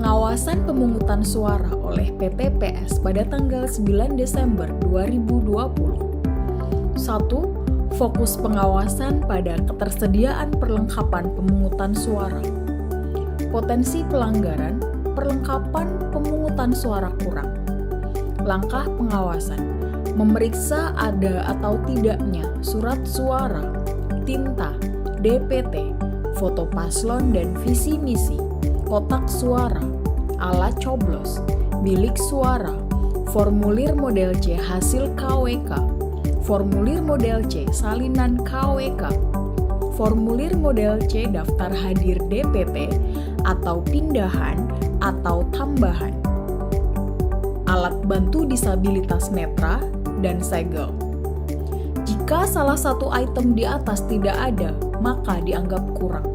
pengawasan pemungutan suara oleh PPPS pada tanggal 9 Desember 2020. 1. Fokus pengawasan pada ketersediaan perlengkapan pemungutan suara. Potensi pelanggaran, perlengkapan pemungutan suara kurang. Langkah pengawasan, memeriksa ada atau tidaknya surat suara, tinta, DPT, foto paslon dan visi misi, kotak suara, alat coblos, bilik suara, formulir model C hasil KWK, formulir model C salinan KWK, formulir model C daftar hadir DPT atau pindahan atau tambahan, alat bantu disabilitas netra, dan segel. Jika salah satu item di atas tidak ada, maka dianggap kurang.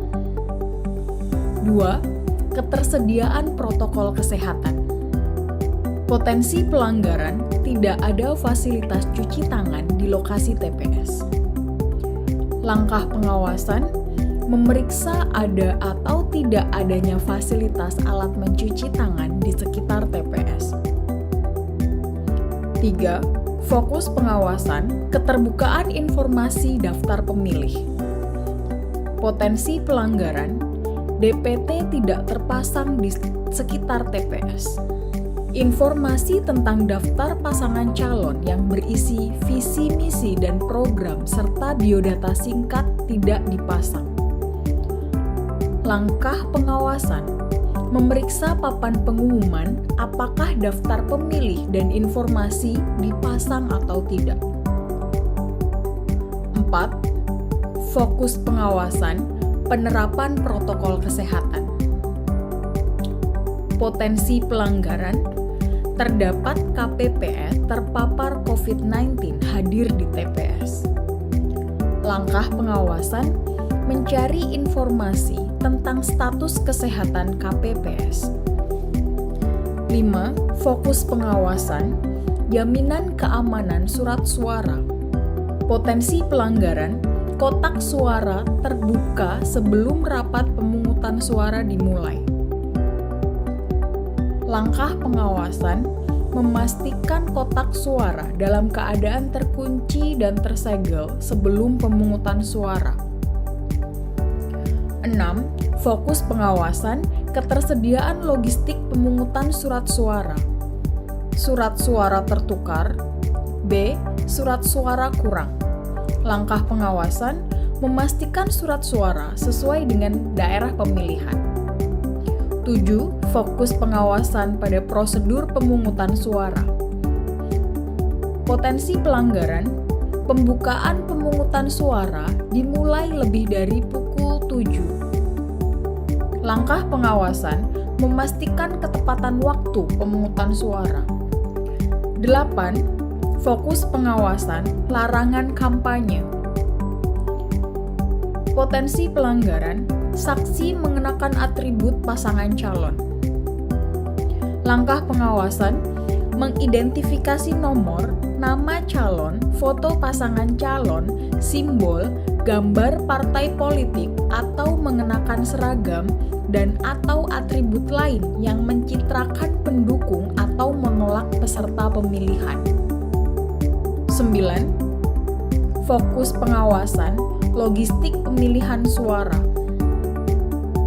2. Ketersediaan protokol kesehatan. Potensi pelanggaran, tidak ada fasilitas cuci tangan di lokasi TPS. Langkah pengawasan, memeriksa ada atau tidak adanya fasilitas alat mencuci tangan di sekitar TPS. 3. Fokus pengawasan, keterbukaan informasi daftar pemilih. Potensi pelanggaran, DPT tidak terpasang di sekitar TPS. Informasi tentang daftar pasangan calon yang berisi visi misi dan program serta biodata singkat tidak dipasang. Langkah pengawasan, memeriksa papan pengumuman apakah daftar pemilih dan informasi dipasang atau tidak. 4. Fokus pengawasan, penerapan protokol kesehatan. Potensi pelanggaran, terdapat KPPS terpapar COVID-19 hadir di TPS. Langkah pengawasan, mencari informasi tentang status kesehatan KPPS. 5. Fokus pengawasan, jaminan keamanan surat suara. Potensi pelanggaran, kotak suara terbuka sebelum rapat pemungutan suara dimulai. Langkah pengawasan, memastikan kotak suara dalam keadaan terkunci dan tersegel sebelum pemungutan suara. 6. Fokus pengawasan, ketersediaan logistik pemungutan surat suara. Surat suara tertukar. B. Surat suara kurang. Langkah pengawasan, memastikan surat suara sesuai dengan daerah pemilihan. 7. Fokus pengawasan pada prosedur pemungutan suara. Potensi pelanggaran, pembukaan pemungutan suara dimulai lebih dari pukul 7. Langkah pengawasan, memastikan ketepatan waktu pemungutan suara. 8. Fokus pengawasan, larangan kampanye. Potensi pelanggaran, saksi mengenakan atribut pasangan calon. Langkah pengawasan, mengidentifikasi nomor, nama calon, foto pasangan calon, simbol, gambar partai politik atau mengenakan seragam dan atau atribut lain yang mencitrakan pendukung atau menolak peserta pemilihan. 9. Fokus pengawasan, logistik pemilihan suara.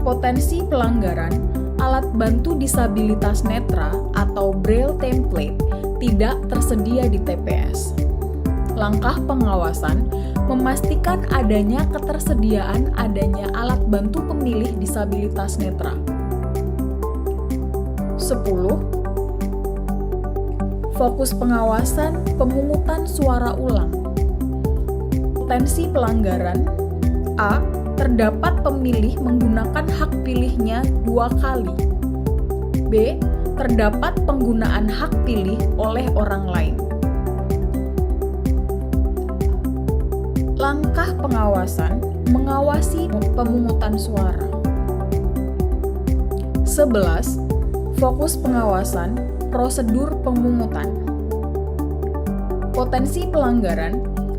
Potensi pelanggaran, alat bantu disabilitas netra atau braille template tidak tersedia di TPS. Langkah pengawasan, memastikan adanya ketersediaan adanya alat bantu pemilih disabilitas netra. 10. Fokus pengawasan, pemungutan suara ulang. Potensi pelanggaran, A. Terdapat pemilih menggunakan hak pilihnya 2 kali. B. Terdapat penggunaan hak pilih oleh orang lain. Langkah pengawasan, mengawasi pemungutan suara. 11. Fokus pengawasan, prosedur pemungutan. Potensi pelanggaran,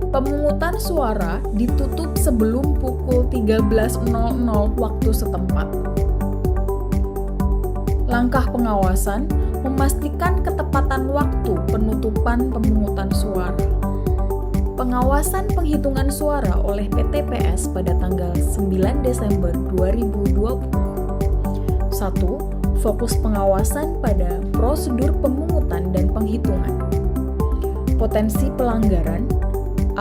pemungutan suara ditutup sebelum pukul 13.00 waktu setempat. Langkah pengawasan memastikan ketepatan waktu penutupan pemungutan suara. Pengawasan penghitungan suara oleh PTPS pada tanggal 9 Desember 2020. 1. Fokus pengawasan pada prosedur pemungutan dan penghitungan. Potensi pelanggaran: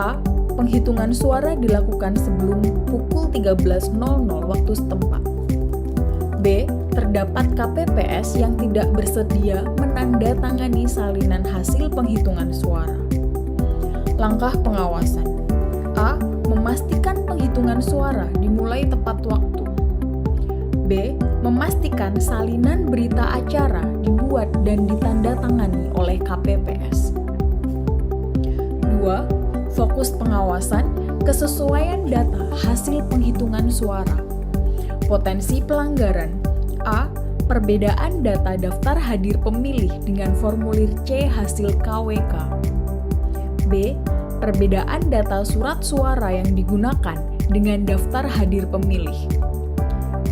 A. Penghitungan suara dilakukan sebelum pukul 13.00 waktu setempat. B. Terdapat KPPS yang tidak bersedia menandatangani salinan hasil penghitungan suara. Langkah pengawasan: A. Memastikan penghitungan suara dimulai tepat waktu. B. Memastikan salinan berita acara dibuat dan ditandatangani oleh KPPS. 2. Fokus pengawasan kesesuaian data hasil penghitungan suara. Potensi pelanggaran: A. Perbedaan data daftar hadir pemilih dengan formulir C hasil KWK. B. Perbedaan data surat suara yang digunakan dengan daftar hadir pemilih.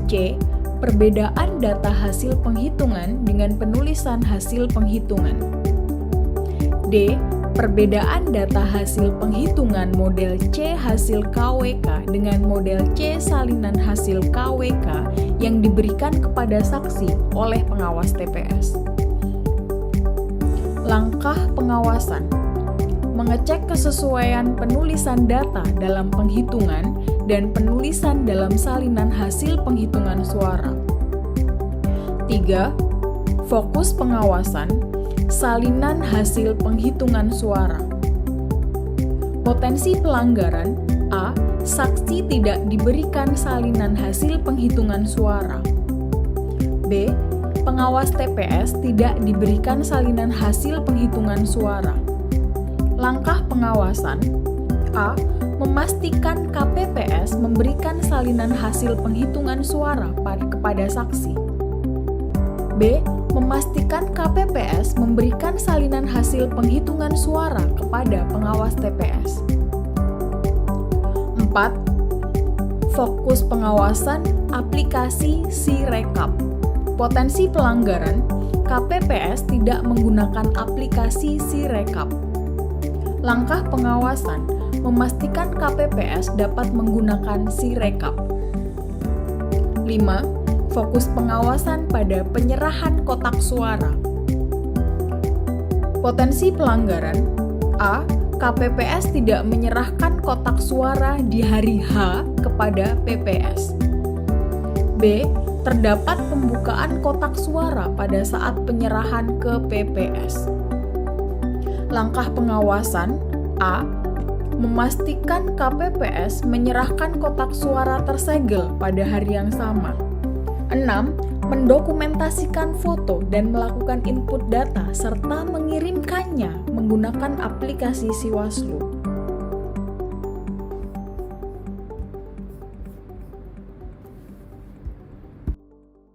C. Perbedaan data hasil penghitungan dengan penulisan hasil penghitungan. D. Perbedaan data hasil penghitungan model C hasil KWK dengan model C salinan hasil KWK yang diberikan kepada saksi oleh pengawas TPS. Langkah pengawasan: mengecek kesesuaian penulisan data dalam penghitungan dan penulisan dalam salinan hasil penghitungan suara. 3. Fokus pengawasan salinan hasil penghitungan suara. Potensi pelanggaran: A. Saksi tidak diberikan salinan hasil penghitungan suara. B. Pengawas TPS tidak diberikan salinan hasil penghitungan suara. Langkah pengawasan: A. Memastikan KPPS memberikan salinan hasil penghitungan suara kepada saksi. B. Memastikan KPPS memberikan salinan hasil penghitungan suara kepada pengawas TPS. 4. Fokus pengawasan aplikasi Sirekap. Potensi pelanggaran: KPPS tidak menggunakan aplikasi Sirekap. Langkah pengawasan: memastikan KPPS dapat menggunakan Sirekap. 5. Fokus pengawasan pada penyerahan kotak suara. Potensi pelanggaran: A. KPPS tidak menyerahkan kotak suara di hari H kepada PPS. B. Terdapat pembukaan kotak suara pada saat penyerahan ke PPS. Langkah pengawasan: A. Memastikan KPPS menyerahkan kotak suara tersegel pada hari yang sama. 6. Mendokumentasikan foto dan melakukan input data serta mengirimkannya menggunakan aplikasi Siwaslu.